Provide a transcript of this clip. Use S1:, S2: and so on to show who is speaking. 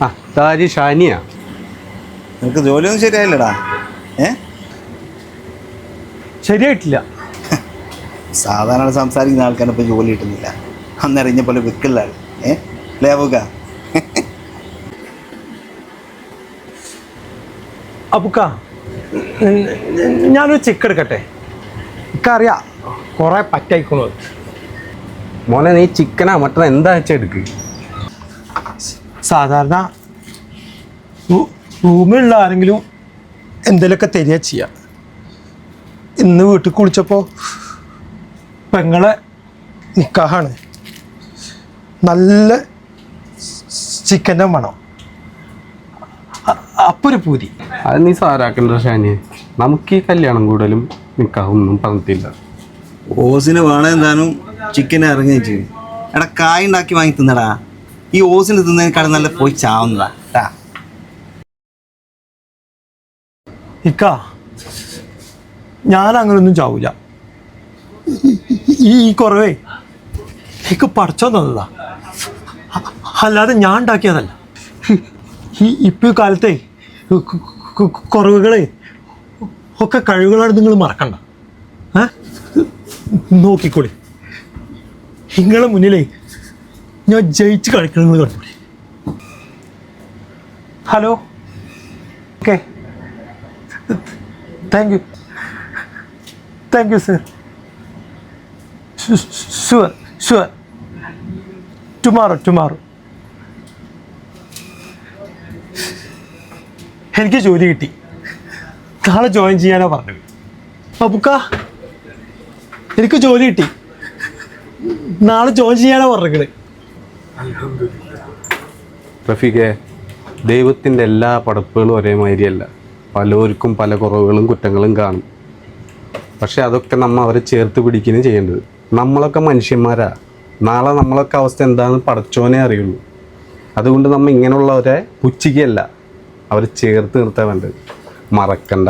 S1: ആ താരി ഷാനിയാ.
S2: നിനക്ക് ജോലിയൊന്നും ശരിയായില്ലടാ.
S3: ശരിയായിട്ടില്ല.
S2: സാധാരണ സംസാരിക്കുന്ന ആൾക്കാരെ ഇപ്പോൾ ജോലി കിട്ടുന്നില്ല. അന്നറിഞ്ഞ പോലെ വിൽക്കില്ല. ലേവുക
S3: അപ്പുക്ക, ഞാനൊരു ചെക്ക് എടുക്കട്ടെ? എനിക്കറിയാം കുറേ പറ്റായിക്കണത്.
S1: മോനെ നീ ചിക്കനാ മട്ടൺ എന്താ വെച്ചാൽ എടുക്ക്.
S3: സാധാരണ റൂമിലുള്ള ആരെങ്കിലും എന്തെങ്കിലുമൊക്കെ തരിക ചെയ്യുക. ഇന്ന് വീട്ടിൽ കുളിച്ചപ്പോൾ പെങ്ങളെ നിക്കാഹാണ്. നല്ല ചിക്കൻ്റെ മണം. അപ്പോൾ ഒരു പൂതി.
S1: അത് നീ സാരാക്കണ്ട ഷാനിയെ. നമുക്ക് ഈ കല്യാണം കൂടുതലും നിക്കാഹൊന്നും പറഞ്ഞിട്ടില്ല.
S2: ഓസിന് വേണം എന്താനും ചിക്കൻ ഇറങ്ങി ചെയ്യും. എടാ കായ് ഉണ്ടാക്കി വാങ്ങി തിന്നടാ. ഈ ഓസിന് തിന്നതിനേക്കാളും നല്ല പോയി ചാവുന്നതാ.
S3: ഇക്ക, ഞാൻ അങ്ങനൊന്നും ചാവൂല. ഈ കുറവേ എനിക്ക് പഠിച്ചോ തന്നതാ, അല്ലാതെ ഞാൻ ഉണ്ടാക്കിയതല്ല. ഇപ്പോൾ ഈ കാലത്തെ കുറവുകളെ ഒക്കെ കഴിവുകളാണ് നിങ്ങൾ മറക്കണ്ട. നോക്കിക്കോളി, നിങ്ങളെ മുന്നിലേ ഞാൻ ജയിച്ച് കളിക്കണമെന്ന് കണ്ടോളി. Hello, okay, thank you sir. Sure tomorrow. എനിക്ക് ജോലി കിട്ടി. നാളെ ജോയിൻ ചെയ്യാനാണ് പറഞ്ഞത്. അപ്പുക്ക, എനിക്ക് ജോലി കിട്ടി. നാളെ ജോയിൻ ചെയ്യാനാണ് പറഞ്ഞത്.
S1: റഫീഖെ, ദൈവത്തിൻ്റെ എല്ലാ പടപ്പുകളും ഒരേമാതിരിയല്ല. പലർക്കും പല കുറവുകളും കുറ്റങ്ങളും കാണും. പക്ഷെ അതൊക്കെ നമ്മൾ അവരെ ചേർത്ത് പിടിക്കുകയാണ് ചെയ്യേണ്ടത്. നമ്മളൊക്കെ മനുഷ്യന്മാരാ. നാളെ നമ്മളൊക്കെ അവസ്ഥ എന്താണെന്ന് പടച്ചോനെ അറിയുള്ളൂ. അതുകൊണ്ട് നമ്മൾ ഇങ്ങനെയുള്ളവരെ പുച്ഛിക്കുകയല്ല, അവരെ ചേർത്ത് നിർത്താൻ വേണ്ടത്. മറക്കണ്ട.